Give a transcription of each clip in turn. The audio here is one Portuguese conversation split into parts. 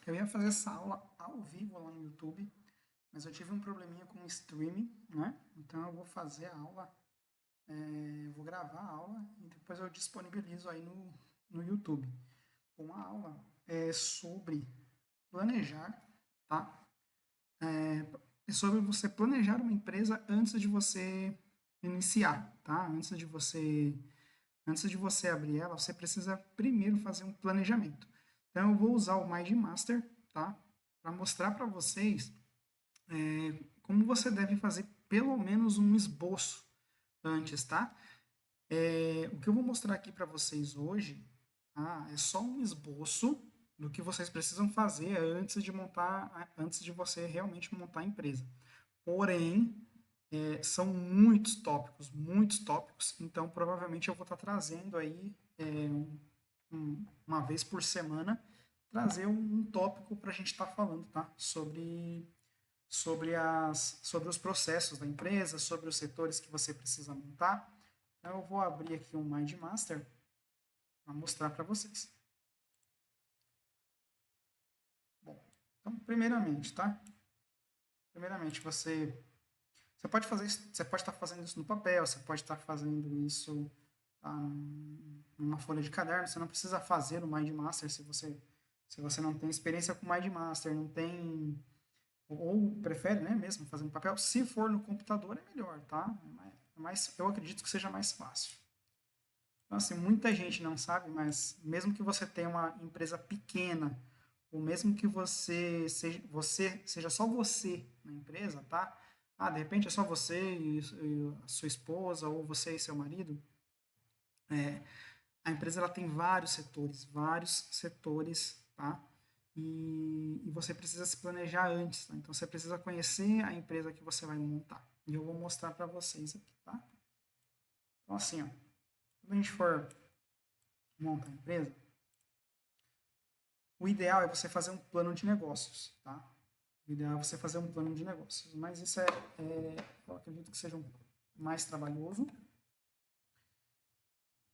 Eu ia fazer essa aula ao vivo lá no YouTube, mas eu tive um probleminha com o streaming, né? Então eu vou fazer a aula, vou gravar a aula e depois eu disponibilizo aí no YouTube. Uma aula é sobre planejar, tá? É sobre você planejar uma empresa antes de você iniciar, tá? Antes de você abrir ela, você precisa primeiro fazer um planejamento. Então, eu vou usar o Mind Master, tá? Para mostrar para vocês como você deve fazer pelo menos um esboço antes, tá? O que eu vou mostrar aqui para vocês hoje, tá? É só um esboço do que vocês precisam fazer antes de você realmente montar a empresa. Porém, são muitos tópicos, então provavelmente eu vou estar trazendo aí uma vez por semana, trazer um tópico para a gente estar falando, tá? Sobre os processos da empresa, sobre os setores que você precisa montar. Então, eu vou abrir aqui um Mind Master para mostrar para vocês. Bom, então, primeiramente, tá? Primeiramente, você pode fazer isso, você pode estar fazendo isso no papel, você pode estar fazendo isso tá, numa folha de caderno. Você não precisa fazer no Mind Master se você não tem experiência com Mind Master, não tem ou prefere, né, mesmo fazer no papel. Se for no computador é melhor, tá? Eu acredito que seja mais fácil. Então, assim, muita gente não sabe, mas mesmo que você tenha uma empresa pequena, ou mesmo que você seja só você na empresa, tá? De repente é só você e a sua esposa, ou você e seu marido. A empresa ela tem vários setores, tá? E você precisa se planejar antes, tá? Então você precisa conhecer a empresa que você vai montar. E eu vou mostrar para vocês aqui, tá? Então assim, ó, quando a gente for montar a empresa, o ideal é você fazer um plano de negócios, tá? O ideal é você fazer um plano de negócios, mas isso eu acredito que seja mais trabalhoso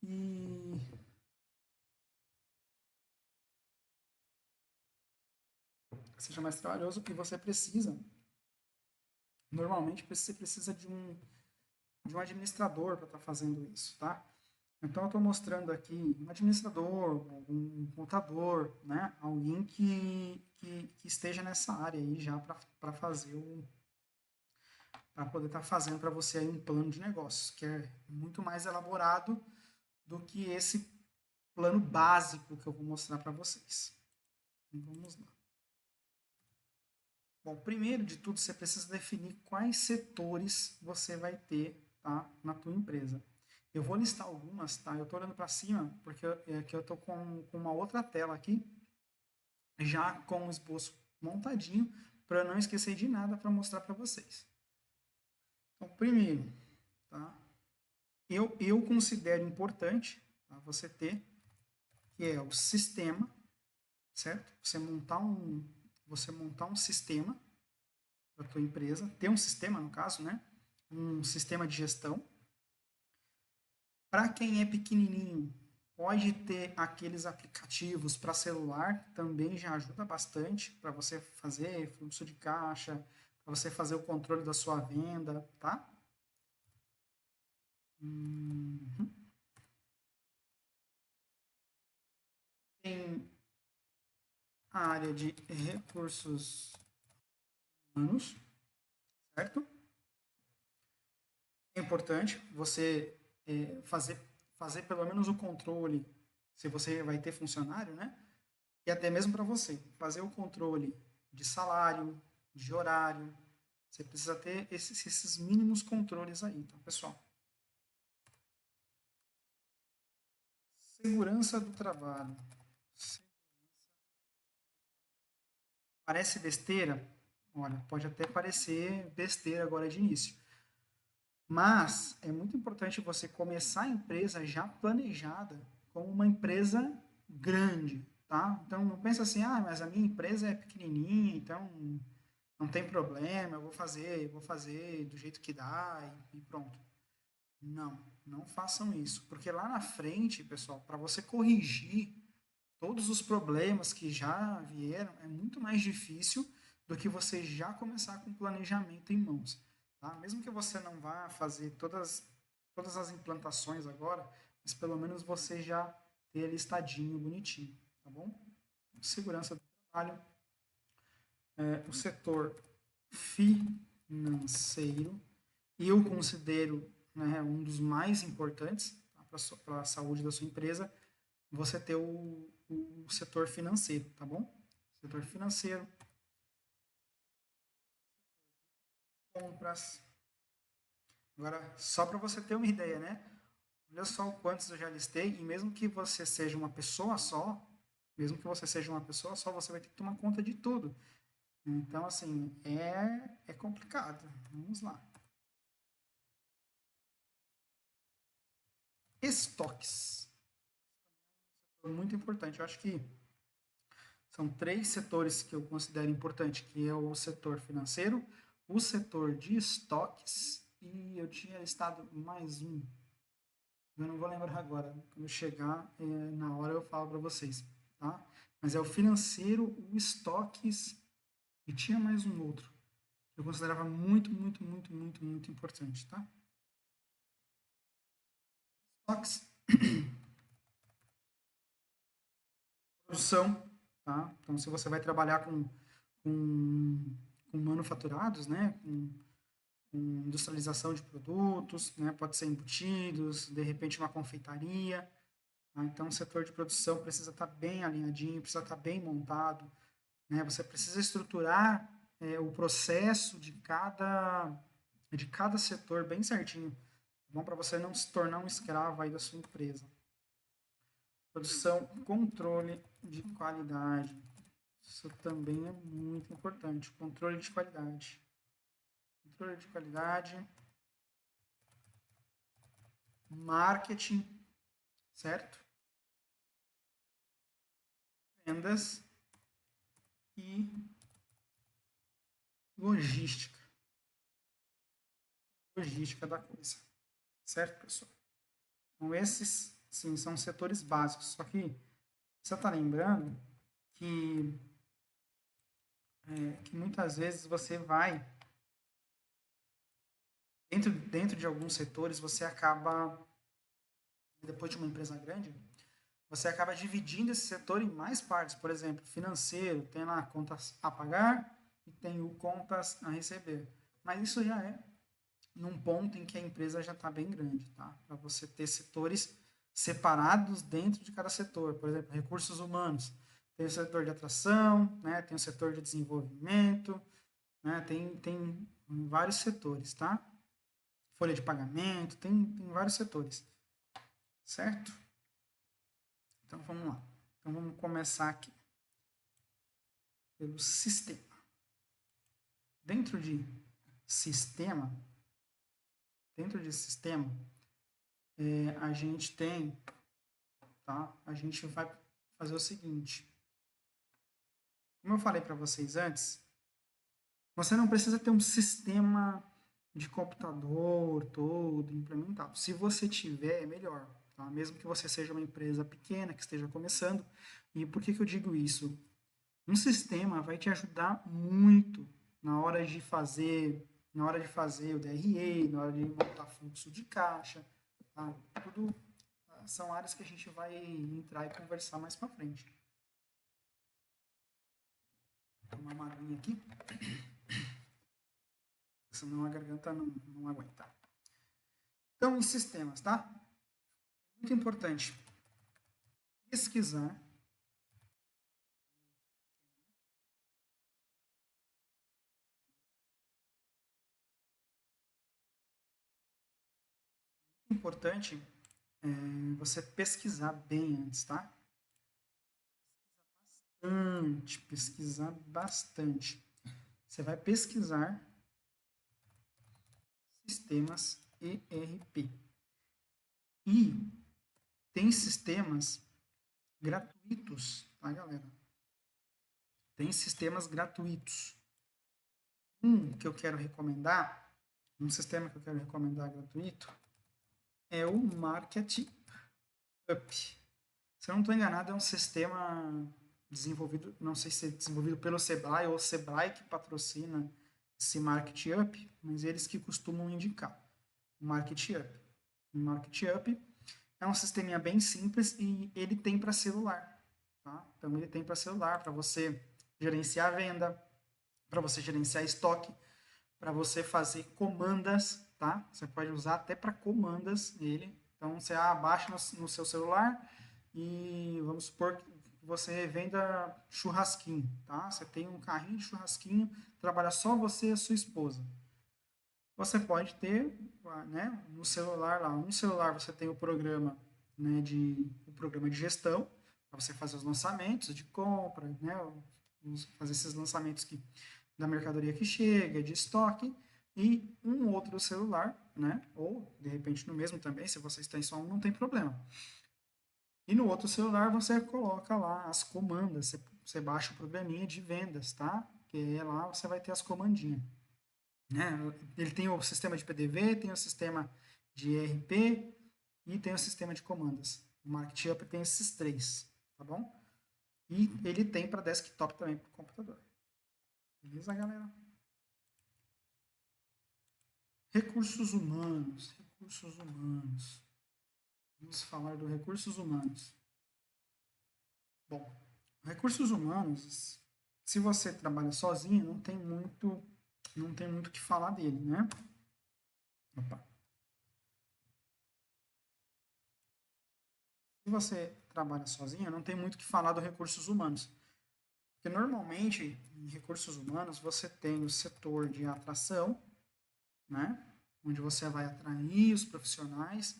e e você precisa, normalmente você precisa de um administrador para estar fazendo isso, tá? Então, eu estou mostrando aqui um administrador, um contador, né? Alguém que esteja nessa área aí já para para poder estar fazendo para você aí um plano de negócios, que é muito mais elaborado do que esse plano básico que eu vou mostrar para vocês. Então, vamos lá. Bom, primeiro de tudo, você precisa definir quais setores você vai ter, tá, na tua empresa. Eu vou listar algumas, tá? Eu estou olhando para cima porque eu estou com uma outra tela aqui, já com o esboço montadinho, para eu não esquecer de nada para mostrar para vocês. Então, primeiro, tá? Eu considero importante, tá, você ter, que é o sistema, certo? Você montar um sistema da tua empresa, ter um sistema, no caso, né? Um sistema de gestão. Para quem é pequenininho, pode ter aqueles aplicativos para celular, também já ajuda bastante para você fazer fluxo de caixa, para você fazer o controle da sua venda, tá? Uhum. Tem a área de recursos humanos, certo? É importante você fazer pelo menos o controle, se você vai ter funcionário, né? E até mesmo para você, fazer o controle de salário, de horário. Você precisa ter esses mínimos controles aí, tá, pessoal? Segurança do trabalho. Parece besteira? Olha, pode até parecer besteira agora de início. Mas é muito importante você começar a empresa já planejada como uma empresa grande, tá? Então não pensa assim, mas a minha empresa é pequenininha, então não tem problema, eu vou fazer do jeito que dá e pronto. Não, não façam isso, porque lá na frente, pessoal, para você corrigir todos os problemas que já vieram, é muito mais difícil do que você já começar com o planejamento em mãos. Tá? Mesmo que você não vá fazer todas as implantações agora, mas pelo menos você já ter ele listadinho, bonitinho, tá bom? Segurança do trabalho, o setor financeiro, eu considero, né, um dos mais importantes, tá, para a saúde da sua empresa, você ter o setor financeiro, tá bom? Setor financeiro, compras. Agora, só para você ter uma ideia, né? Olha só quantos eu já listei, e mesmo que você seja uma pessoa só, mesmo que você seja uma pessoa só, você vai ter que tomar conta de tudo. Então, assim, é complicado. Vamos lá. Estoques. Muito importante. Eu acho que são três setores que eu considero importante, que é o setor financeiro, o setor de estoques e eu tinha listado mais um. Eu não vou lembrar agora. Quando chegar, na hora eu falo para vocês, tá? Mas é o financeiro, o estoques e tinha mais um outro que eu considerava muito, muito, muito, muito, muito importante, tá? Estoques, produção, tá? Então, se você vai trabalhar com, com manufaturados, né? Com industrialização de produtos, né? Pode ser embutidos, de repente uma confeitaria. Tá? Então, o setor de produção precisa estar bem alinhadinho, precisa estar bem montado, né? Você precisa estruturar o processo de cada setor bem certinho, tá bom? Para você não se tornar um escravo aí da sua empresa. Produção, controle de qualidade. Isso também é muito importante. Controle de qualidade. Controle de qualidade. Marketing, certo? Vendas e logística. Logística da coisa. Certo, pessoal? Então, esses, sim, são setores básicos. Só que você está lembrando que, que muitas vezes você vai, dentro de alguns setores, você acaba, depois de uma empresa grande, você acaba dividindo esse setor em mais partes. Por exemplo, financeiro, tem lá contas a pagar e tem o contas a receber. Mas isso já é num ponto em que a empresa já está bem grande, tá? Para você ter setores separados dentro de cada setor. Por exemplo, recursos humanos. Tem o setor de atração, né? Tem o setor de desenvolvimento, né? Tem vários setores, tá? Folha de pagamento, tem vários setores, certo? Então vamos lá. Então vamos começar aqui pelo sistema. Dentro de sistema, dentro de sistema, a gente tem, tá? A gente vai fazer o seguinte. Como eu falei para vocês antes, você não precisa ter um sistema de computador todo implementado. Se você tiver, é melhor, tá? Mesmo que você seja uma empresa pequena, que esteja começando. E por que eu digo isso? Um sistema vai te ajudar muito na hora de fazer o DRE, na hora de montar fluxo de caixa, tá? Tudo são áreas que a gente vai entrar e conversar mais para frente. Vou tomar uma aguinha aqui, senão a garganta não aguenta. Então, em sistemas, tá? Muito importante pesquisar importante você pesquisar bem antes, tá? Pesquisar bastante. Você vai pesquisar sistemas ERP. E tem sistemas gratuitos, tá, galera? Tem sistemas gratuitos. Que eu quero recomendar, um sistema que eu quero recomendar gratuito, é o Market Up. Se eu não estou enganado, é um sistema desenvolvido, não sei se é desenvolvido pelo Sebrae ou o Sebrae que patrocina esse Market Up, mas eles que costumam indicar o Market Up. O Market Up é um sisteminha bem simples e ele tem para celular. Tá? Então, ele tem para celular, para você gerenciar a venda, para você gerenciar estoque, para você fazer comandas, tá? Você pode usar até para comandas nele. Então, você baixa no seu celular e vamos supor que você venda churrasquinho, tá? Você tem um carrinho de churrasquinho, trabalha só você e a sua esposa. Você pode ter, né, no celular lá, no celular você tem o programa, né, o programa de gestão, para você fazer os lançamentos de compra, né, fazer esses lançamentos da mercadoria que chega, de estoque, e um outro celular, né, ou de repente no mesmo também, se você está em só um, não tem problema. E no outro celular você coloca lá as comandas, você baixa o programinha de vendas, tá? Que lá você vai ter as comandinhas. Né? Ele tem o sistema de PDV, tem o sistema de ERP e tem o sistema de comandas. O MarketUp tem esses três, tá bom? E ele tem para desktop também, para o computador. Beleza, galera? Recursos humanos. Recursos humanos. Vamos falar dos recursos humanos. Bom, recursos humanos, se você trabalha sozinho, não tem muito o que falar dele, né? Opa. Se você trabalha sozinho, não tem muito o que falar dos recursos humanos. Porque normalmente, em recursos humanos, você tem o setor de atração, né? Onde você vai atrair os profissionais,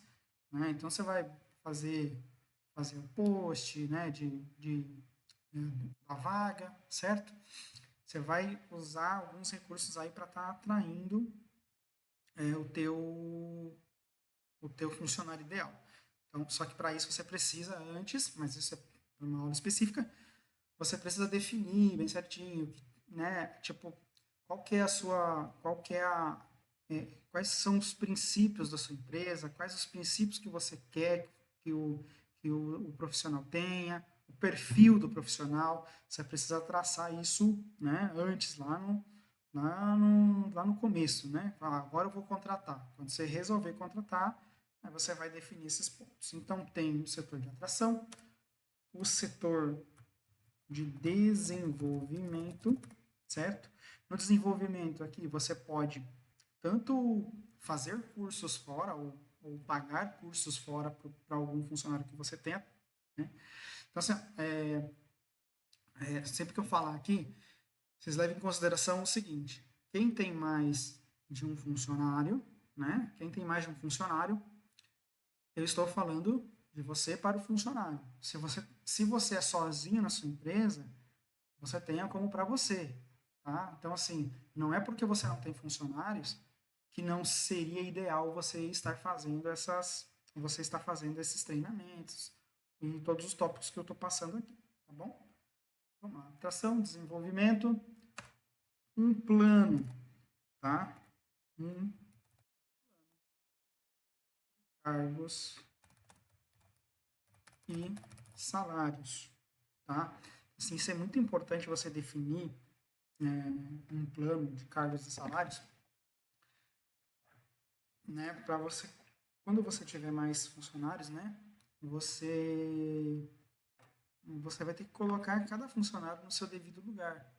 né? Então você vai fazer o post, né? Da vaga, certo? Você vai usar alguns recursos aí para estar atraindo o teu funcionário ideal. Então, só que para isso você precisa antes, mas isso é uma aula específica, você precisa definir bem certinho, né? Tipo, qual que é quais são os princípios da sua empresa, quais os princípios que você quer que o profissional tenha, o perfil do profissional, você precisa traçar isso, né? Antes, lá no começo, né? Agora eu vou contratar. Quando você resolver contratar, aí você vai definir esses pontos. Então, tem o setor de atração, o setor de desenvolvimento, certo? No desenvolvimento aqui você pode tanto fazer cursos fora ou pagar cursos fora para algum funcionário que você tenha, né? Então, assim, sempre que eu falar aqui, vocês levem em consideração o seguinte: quem tem mais de um funcionário, né? Quem tem mais de um funcionário, eu estou falando de você para o funcionário. Se você é sozinho na sua empresa, você tenha como para você, tá? Então, assim, não é porque você não tem funcionários que não seria ideal você estar fazendo esses treinamentos e todos os tópicos que eu estou passando aqui, tá bom? Vamos lá, atração, desenvolvimento, um plano, tá? Um cargos e salários, tá? Assim, isso é muito importante você definir um plano de cargos e salários, né, para você, quando você tiver mais funcionários, né, você você vai ter que colocar cada funcionário no seu devido lugar,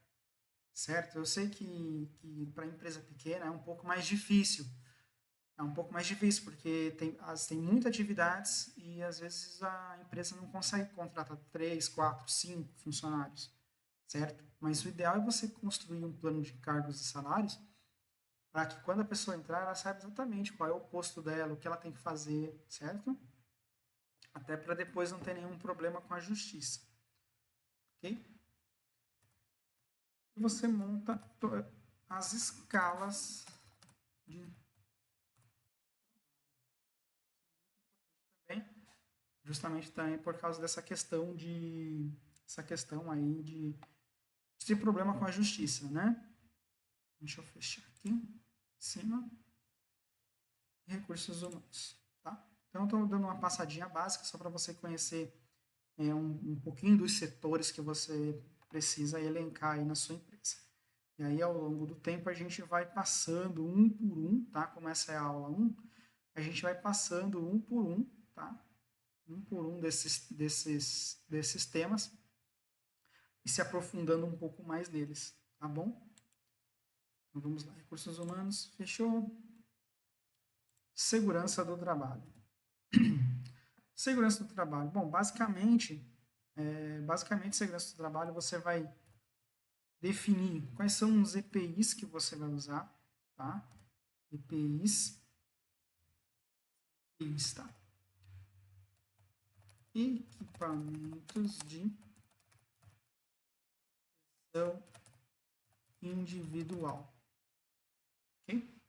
certo? Eu sei que para empresa pequena é um pouco mais difícil porque tem muitas atividades e às vezes a empresa não consegue contratar 3, 4, 5 funcionários, certo? Mas o ideal é você construir um plano de cargos e salários para que quando a pessoa entrar, ela saiba exatamente qual é o posto dela, o que ela tem que fazer, certo? Até para depois não ter nenhum problema com a justiça, ok? E você monta as escalas de também, justamente também por causa essa questão aí de ter problema com a justiça, né? Deixa eu fechar aqui em cima, recursos humanos, tá? Então, estou dando uma passadinha básica só para você conhecer um pouquinho dos setores que você precisa elencar aí na sua empresa. E aí, ao longo do tempo, a gente vai passando um por um, tá? Como essa é a aula 1, a gente vai passando um por um, tá? Um por um desses temas e se aprofundando um pouco mais neles, tá bom? Então, vamos lá. Recursos humanos, fechou. Segurança do trabalho. Segurança do trabalho. Bom, basicamente, segurança do trabalho, você vai definir quais são os EPIs que você vai usar, tá? EPIs, tá? Equipamentos de proteção individual, ok?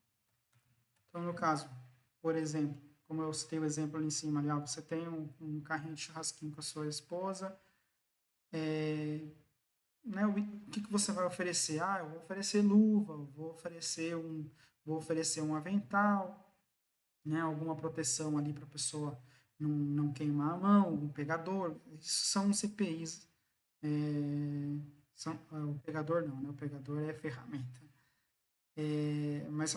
Então, no caso, por exemplo, como eu citei o exemplo ali em cima, ali, você tem um carrinho de churrasquinho com a sua esposa, né, o que você vai oferecer? Ah, eu vou oferecer luva, vou oferecer um avental, né, alguma proteção ali para a pessoa não queimar a mão, um pegador. Isso são CPIs. O pegador não, né? O pegador é ferramenta. Mas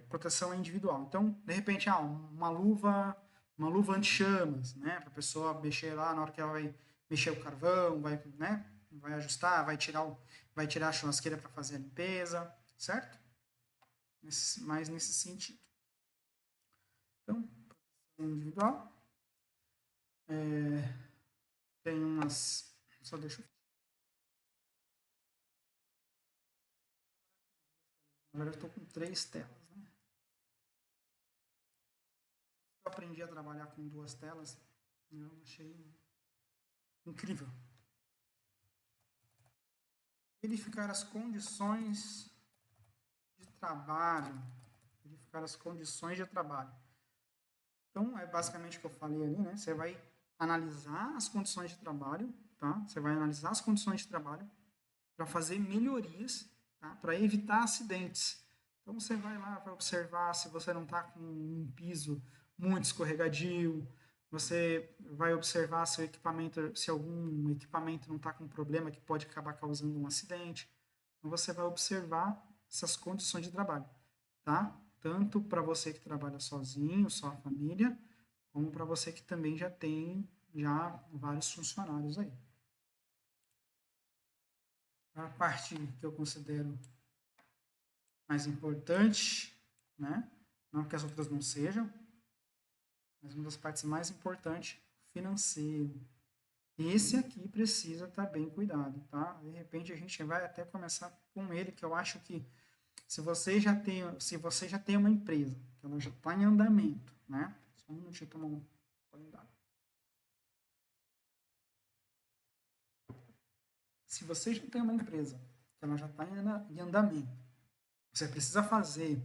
proteção individual. Então, de repente, uma luva anti-chamas, né? Para a pessoa mexer lá na hora que ela vai mexer o carvão, né? Vai ajustar, vai tirar a churrasqueira para fazer a limpeza, certo? Mais nesse sentido. Então, proteção individual. Tem umas. Só deixa eu. Agora eu estou com 3 telas, né? Eu aprendi a trabalhar com 2 telas. Eu achei incrível. Verificar as condições de trabalho. Verificar as condições de trabalho. Então, é basicamente o que eu falei ali, né? Você vai analisar as condições de trabalho, tá? Você vai analisar as condições de trabalho para fazer melhorias, tá? Para evitar acidentes. Então, você vai lá para observar se você não está com um piso muito escorregadio, você vai observar se o equipamento, se algum equipamento não está com problema que pode acabar causando um acidente. Então, você vai observar essas condições de trabalho, tá? Tanto para você que trabalha sozinho, só a família, como para você que também já tem vários funcionários aí. A parte que eu considero mais importante, né? Não que as outras não sejam, mas uma das partes mais importantes, financeiro. Esse aqui precisa estar bem cuidado, tá? De repente a gente vai até começar com ele, que eu acho que se você já tem uma empresa, que ela já está em andamento, né? Só um minutinho, tomar um colinho d'água. Se você já tem uma empresa, que ela já está em andamento, você precisa fazer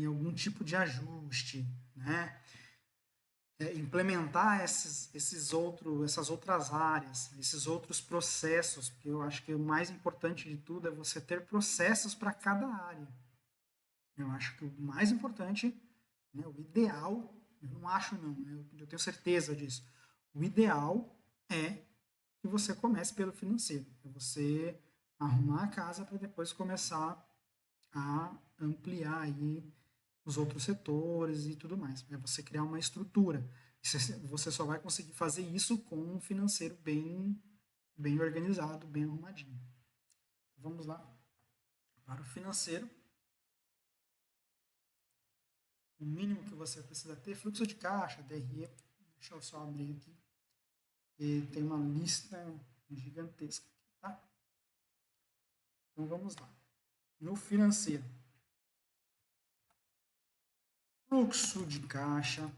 algum tipo de ajuste, né? Implementar essas outras áreas, esses outros processos, porque eu acho que o mais importante de tudo é você ter processos para cada área. Eu acho que o mais importante, né, o ideal, eu não acho não, eu tenho certeza disso. O ideal é que você comece pelo financeiro, é você arrumar a casa para depois começar a ampliar aí os outros setores e tudo mais. É você criar uma estrutura. Você só vai conseguir fazer isso com um financeiro bem organizado, bem arrumadinho. Vamos lá para o financeiro. O mínimo que você precisa ter, fluxo de caixa, DRE. Deixa eu só abrir aqui. E tem uma lista gigantesca, tá? Então vamos lá. No financeiro, fluxo de caixa,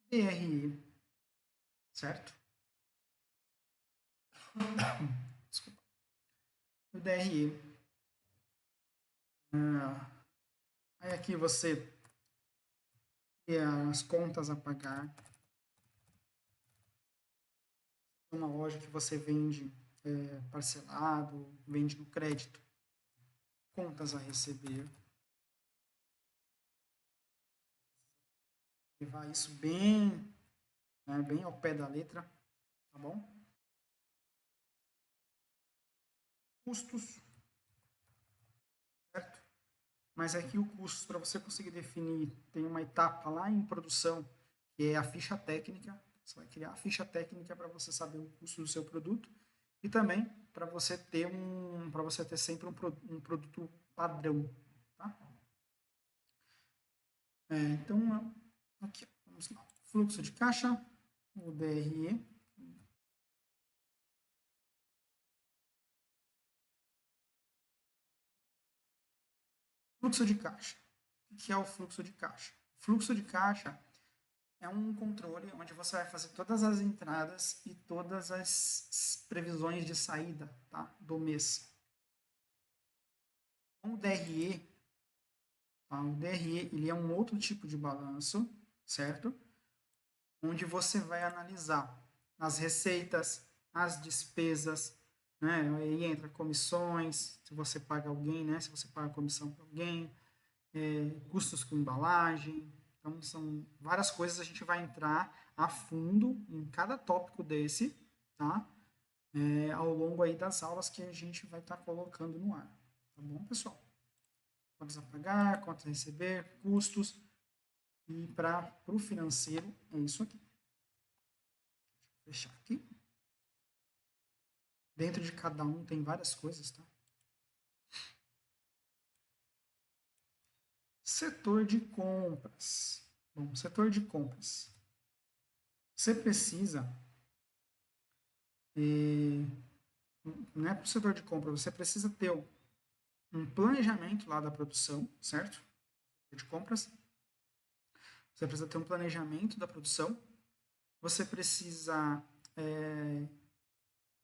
DRE, certo? Desculpa. O DRE. Aí aqui você tem as contas a pagar. Uma loja que você vende parcelado, vende no crédito, contas a receber. levar isso bem, né, bem ao pé da letra, tá bom? Custos, certo? Mas aqui o custo, para você conseguir definir, tem uma etapa lá em produção, que é a ficha técnica. Você vai criar a ficha técnica para você saber o custo do seu produto e também para você ter sempre um produto padrão, tá? Então, aqui, vamos lá. Fluxo de caixa, o DRE. Fluxo de caixa. O que é o fluxo de caixa? Fluxo de caixa é um controle onde você vai fazer todas as entradas e todas as previsões de saída, tá, do mês. Com o DRE, tá, o DRE ele é um outro tipo de balanço, certo? Onde você vai analisar as receitas, as despesas, né? Aí entra comissões, se você paga alguém, né? Se você paga comissão para alguém, custos com embalagem. Então, são várias coisas, a gente vai entrar a fundo em cada tópico desse, tá? Ao longo aí das aulas que a gente vai estar colocando no ar. Tá bom, pessoal? Contas a pagar, contas a receber, custos. E para o financeiro, é isso aqui. Deixa eu fechar aqui. Dentro de cada um tem várias coisas, tá? Setor de compras. Bom, setor de compras. Você precisa, não é para o setor de compra, você precisa ter um planejamento lá da produção, certo? De compras. Você precisa ter um planejamento da produção. Você precisa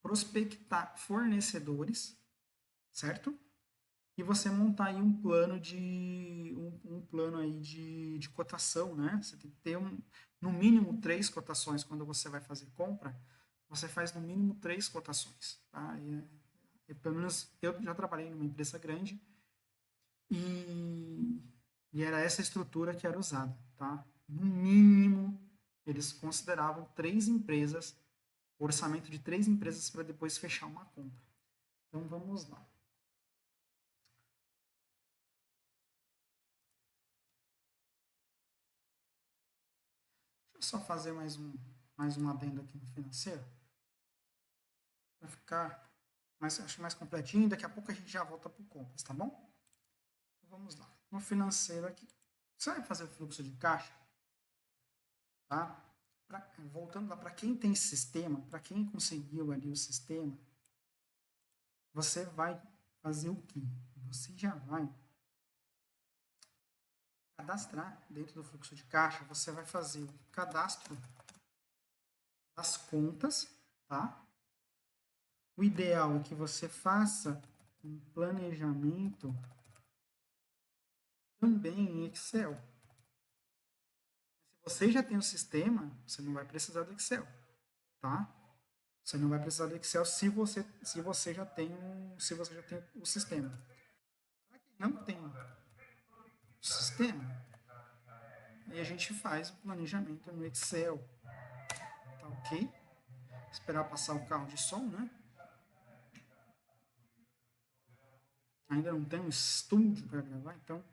prospectar fornecedores, certo? E você montar aí um plano aí de cotação, né? Você tem que ter no mínimo 3 cotações quando você vai fazer compra. Você faz no mínimo 3 cotações, tá? Pelo menos eu já trabalhei numa empresa grande e, e era essa estrutura que era usada, tá? No mínimo, eles consideravam 3 empresas, orçamento de 3 empresas para depois fechar uma compra. Então vamos lá. Deixa eu só fazer mais um adendo aqui no financeiro, para ficar acho mais completinho. Daqui a pouco a gente já volta para o compras, tá bom? Então vamos lá. No financeiro aqui, você vai fazer o fluxo de caixa, tá? Voltando lá, para quem tem sistema, para quem conseguiu ali o sistema, você vai fazer o quê? Você já vai cadastrar dentro do fluxo de caixa, você vai fazer o cadastro das contas, tá? O ideal é que você faça um planejamento também em Excel. Se você já tem o sistema, você não vai precisar do Excel, tá? Você não vai precisar do Excel se você já tem o sistema. Para quem não tem o sistema, aí a gente faz o planejamento no Excel, tá ok? Esperar passar o carro de som, né? Ainda não tem um estúdio para gravar, então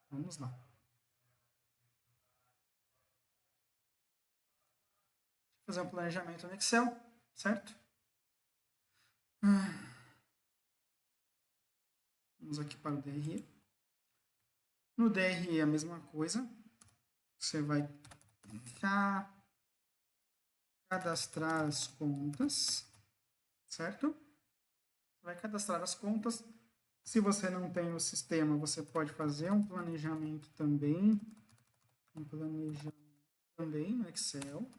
vamos lá. Fazer um planejamento no Excel, certo? Vamos aqui para o DRE. No DRE a mesma coisa. Você vai cadastrar as contas, certo? Vai cadastrar as contas. Se você não tem o sistema, você pode fazer um planejamento também. Um planejamento também no Excel.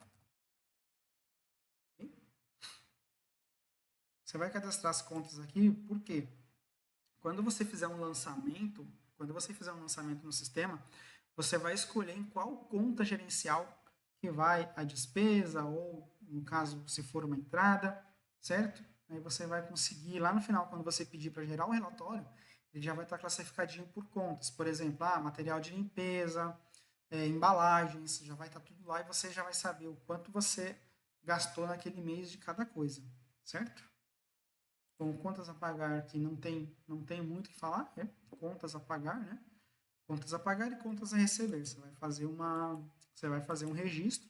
Você vai cadastrar as contas aqui, por quê? Quando você fizer um lançamento no sistema, você vai escolher em qual conta gerencial que vai a despesa ou, no caso, se for uma entrada, certo? Aí você vai conseguir, lá no final, quando você pedir para gerar o relatório, ele já vai estar classificadinho por contas. Por exemplo, material de limpeza, embalagens, já vai estar tudo lá e você já vai saber o quanto você gastou naquele mês de cada coisa, certo? Bom, contas a pagar aqui não tem muito o que falar, contas a pagar, né? Contas a pagar e contas a receber. Você vai fazer um registro,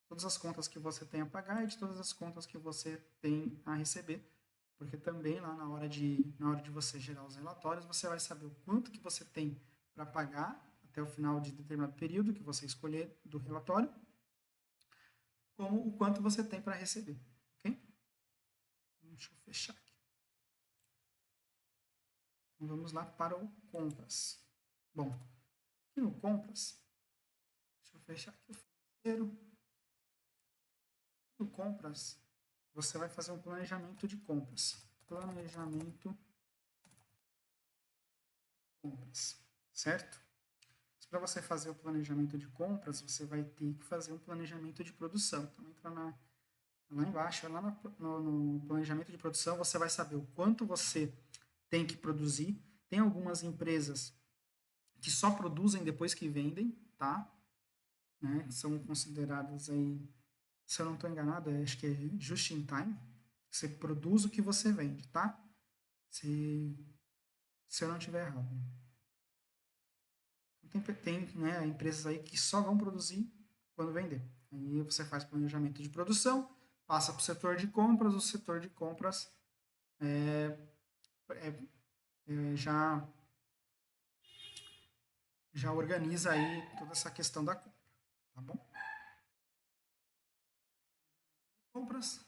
todas as contas que você tem a pagar e de todas as contas que você tem a receber, porque também lá na hora de você gerar os relatórios, você vai saber o quanto que você tem para pagar até o final de determinado período que você escolher do relatório, como o quanto você tem para receber, ok? Deixa eu fechar aqui. Então vamos lá para o compras. Bom, aqui no compras, deixa eu fechar aqui o financeiro. No compras, você vai fazer um planejamento de compras. Planejamento de compras, certo? Para você fazer o planejamento de compras, você vai ter que fazer um planejamento de produção. Então, entra lá embaixo, lá no planejamento de produção, você vai saber o quanto você tem que produzir. Tem algumas empresas que só produzem depois que vendem, tá? Né? São consideradas aí, se eu não estou enganado, acho que é just in time. Você produz o que você vende, tá? Se eu não estiver errado. Tem né, empresas aí que só vão produzir quando vender. Aí você faz planejamento de produção, passa para o setor de compras, o setor de compras é, já organiza aí toda essa questão da compra, tá bom? Compras,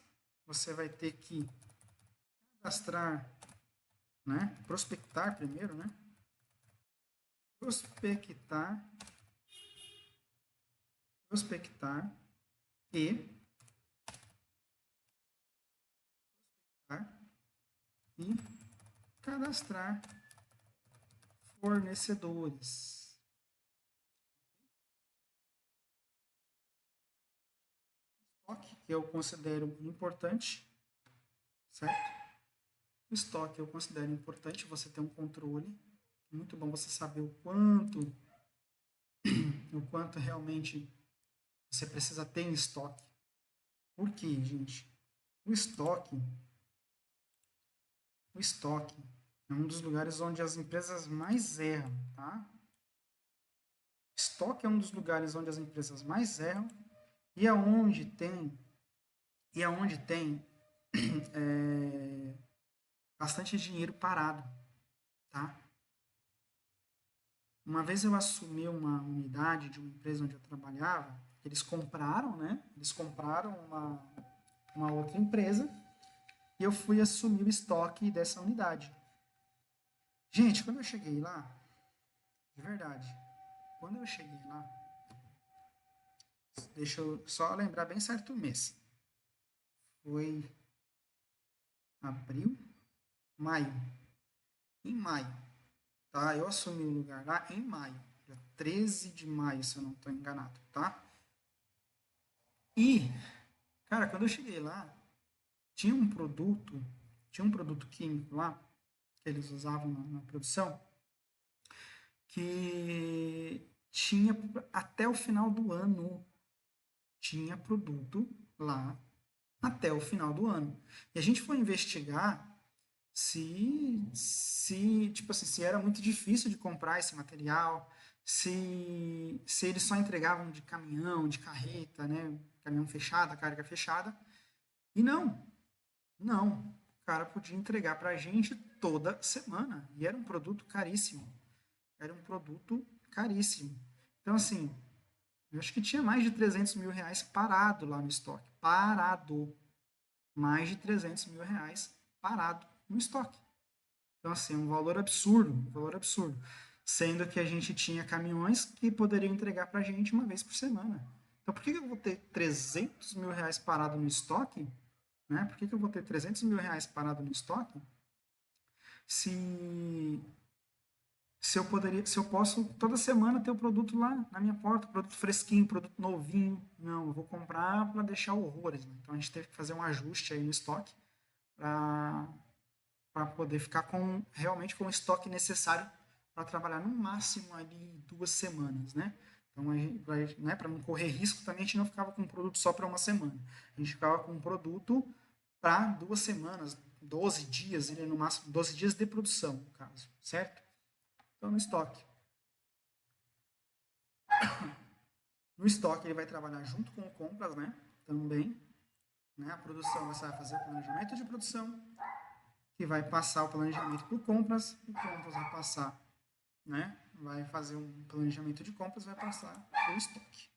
você vai ter que cadastrar, né? Prospectar primeiro, né? Prospectar e e cadastrar fornecedores. Estoque, que eu considero importante, certo? O estoque eu considero importante você ter um controle. Muito bom você saber o quanto realmente você precisa ter em estoque. Por quê, gente? O estoque é um dos lugares onde as empresas mais erram, tá? Estoque é um dos lugares onde as empresas mais erram e aonde tem é, bastante dinheiro parado, tá? Uma vez eu assumi uma unidade de uma empresa onde eu trabalhava, eles compraram, né? Eles compraram uma outra empresa e eu fui assumir o estoque dessa unidade. Gente, quando eu cheguei lá, de verdade, quando eu cheguei lá, deixa eu só lembrar bem certo o mês. Foi abril, maio. Em maio, tá? Eu assumi o lugar lá em maio, dia 13 de maio, se eu não estou enganado, tá? E, cara, quando eu cheguei lá, tinha um produto químico lá, que eles usavam na produção, que tinha até o final do ano, tinha produto lá até o final do ano. E a gente foi investigar tipo assim, se era muito difícil de comprar esse material, se eles só entregavam de caminhão, de carreta, né? Caminhão fechado, carga fechada. E não. O cara podia entregar para a gente toda semana. E era um produto caríssimo. Era um produto caríssimo. Então, assim, eu acho que tinha mais de 300 mil reais parado lá no estoque. Parado. Mais de 300 mil reais parado no estoque. Então, assim, um valor absurdo, um valor absurdo. Sendo que a gente tinha caminhões que poderiam entregar para a gente uma vez por semana. Então, por que eu vou ter 300 mil reais parado no estoque? Né? Por que eu vou ter 300 mil reais parado no estoque se, se eu posso toda semana ter o produto lá na minha porta, produto fresquinho, produto novinho? Não, eu vou comprar para deixar horrores. Né? Então, a gente teve que fazer um ajuste aí no estoque para poder ficar realmente com o estoque necessário para trabalhar no máximo ali 2 semanas, né? Então, né, para não correr risco, também a gente não ficava com um produto só para uma semana. A gente ficava com um produto para 2 semanas, 12 dias, ele no máximo 12 dias de produção, no caso, certo? Então, no estoque. No estoque, ele vai trabalhar junto com o compras, né? Também. Né? A produção, você vai fazer o planejamento de produção, que vai passar o planejamento para o compras vai passar, né? Vai fazer um planejamento de compras, vai passar o estoque.